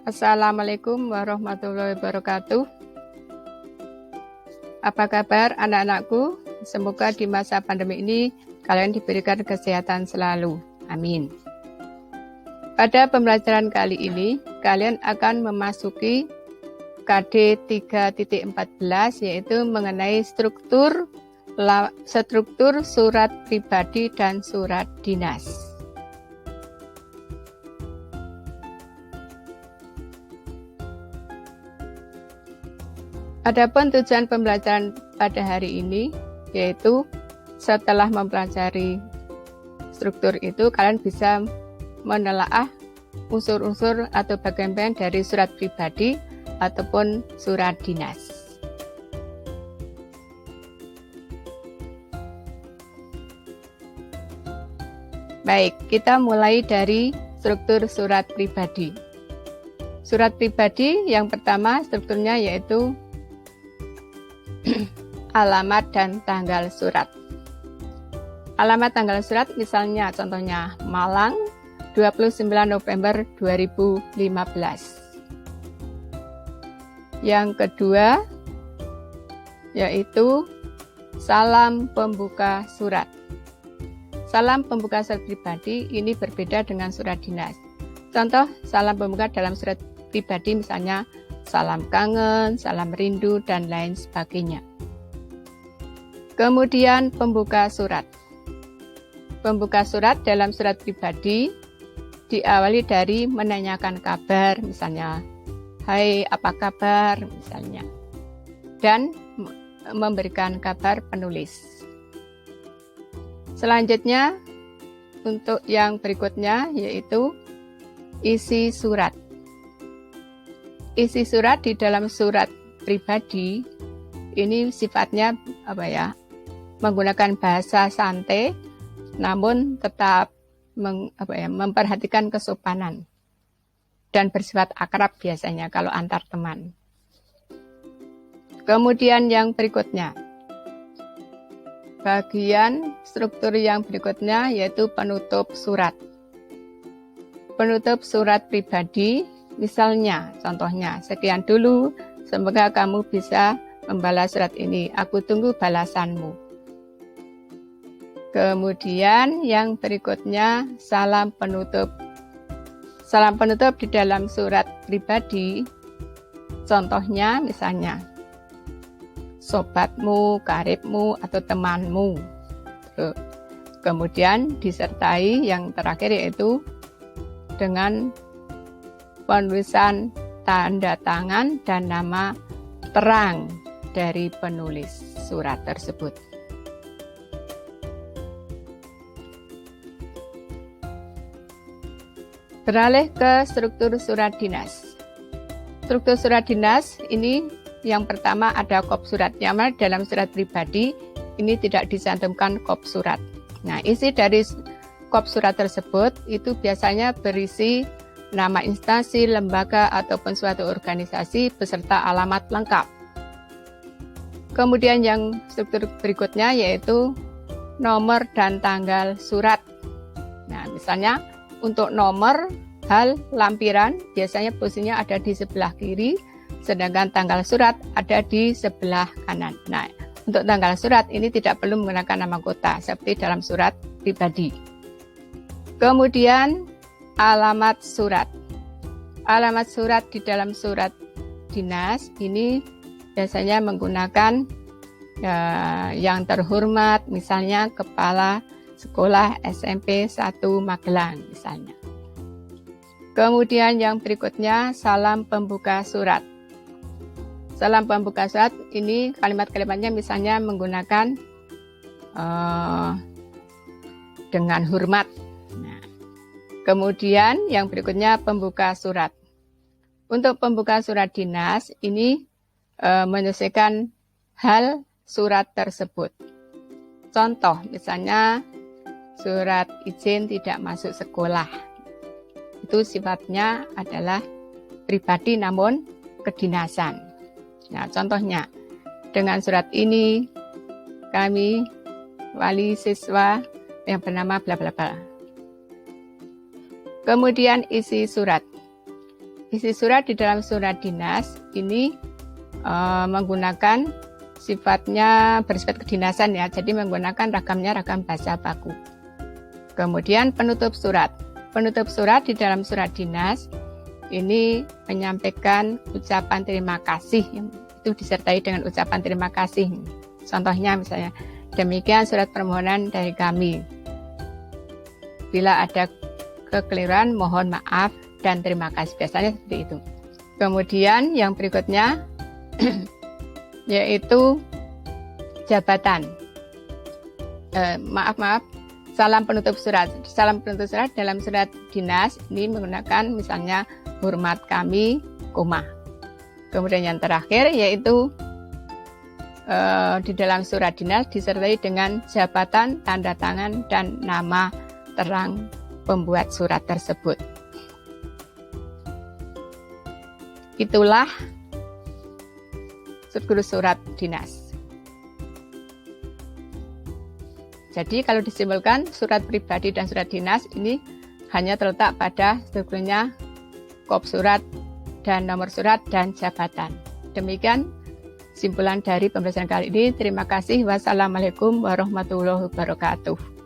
Assalamualaikum warahmatullahi wabarakatuh. Apa kabar anak-anakku? Semoga di masa pandemi ini kalian diberikan kesehatan selalu. Amin. Pada pembelajaran kali ini, kalian akan memasuki KD 3.14 yaitu mengenai struktur surat pribadi dan surat dinas. Adapun tujuan pembelajaran pada hari ini yaitu setelah mempelajari struktur itu kalian bisa menelaah unsur-unsur atau bagian-bagian dari surat pribadi ataupun surat dinas. Baik, kita mulai dari struktur surat pribadi. Surat pribadi yang pertama strukturnya yaitu alamat dan tanggal surat. Alamat tanggal surat misalnya contohnya Malang 29 November 2015. Yang kedua yaitu salam pembuka surat. Salam pembuka surat pribadi ini berbeda dengan surat dinas. Contoh salam pembuka dalam surat pribadi misalnya salam kangen, salam rindu, dan lain sebagainya. Kemudian pembuka surat. Pembuka surat dalam surat pribadi diawali dari menanyakan kabar, misalnya, hai apa kabar, misalnya. Dan memberikan kabar penulis. Selanjutnya, untuk yang berikutnya yaitu isi surat. Isi surat di dalam surat pribadi ini sifatnya menggunakan bahasa santai namun tetap memperhatikan kesopanan dan bersifat akrab biasanya kalau antar teman. Kemudian yang berikutnya, bagian struktur yang berikutnya yaitu penutup surat. Penutup surat pribadi misalnya, contohnya, sekian dulu, semoga kamu bisa membalas surat ini. Aku tunggu balasanmu. Kemudian yang berikutnya, salam penutup. Salam penutup di dalam surat pribadi, contohnya misalnya, sobatmu, karibmu, atau temanmu. Kemudian disertai yang terakhir yaitu dengan penulisan tanda tangan dan nama terang dari penulis surat tersebut. Beralih ke struktur surat dinas. Struktur surat dinas ini yang pertama ada kop surat. Yang dalam surat pribadi ini tidak dicantumkan kop surat. Nah, isi dari kop surat tersebut itu biasanya berisi nama instansi, lembaga, ataupun suatu organisasi beserta alamat lengkap. Kemudian yang struktur berikutnya yaitu nomor dan tanggal surat. Nah, misalnya untuk nomor hal lampiran biasanya posisinya ada di sebelah kiri, sedangkan tanggal surat ada di sebelah kanan. Nah, untuk tanggal surat ini tidak perlu menggunakan nama kota seperti dalam surat pribadi. Kemudian alamat surat. Alamat surat di dalam surat dinas ini biasanya menggunakan yang terhormat, misalnya Kepala Sekolah SMP 1 Magelang misalnya. Kemudian yang berikutnya salam pembuka surat. Salam pembuka surat ini kalimat-kalimatnya misalnya menggunakan dengan hormat. Kemudian yang berikutnya pembuka surat. Untuk pembuka surat dinas ini menyelesaikan hal surat tersebut. Contoh misalnya surat izin tidak masuk sekolah. Itu sifatnya adalah pribadi namun kedinasan. Nah, contohnya dengan surat ini kami wali siswa yang bernama bla bla bla. Kemudian isi surat. isi surat di dalam surat dinas ini menggunakan sifatnya bersifat kedinasan ya, jadi menggunakan ragamnya ragam bahasa baku. Kemudian penutup surat. Penutup surat di dalam surat dinas ini menyampaikan ucapan terima kasih, itu disertai dengan ucapan terima kasih. Contohnya misalnya, demikian surat permohonan dari kami. Bila ada kekeliruan mohon maaf dan terima kasih, biasanya seperti itu. Kemudian yang berikutnya yaitu jabatan. Salam penutup surat. Salam penutup surat dalam surat dinas ini menggunakan misalnya hormat kami, koma. Kemudian yang terakhir yaitu di dalam surat dinas disertai dengan jabatan, tanda tangan, dan nama terang pembuat surat tersebut. Itulah struktur surat dinas. Jadi kalau disimpulkan surat pribadi dan surat dinas ini hanya terletak pada strukturnya kop surat dan nomor surat dan jabatan. Demikian simpulan dari pembahasan kali ini. Terima kasih. Wassalamualaikum warahmatullahi wabarakatuh.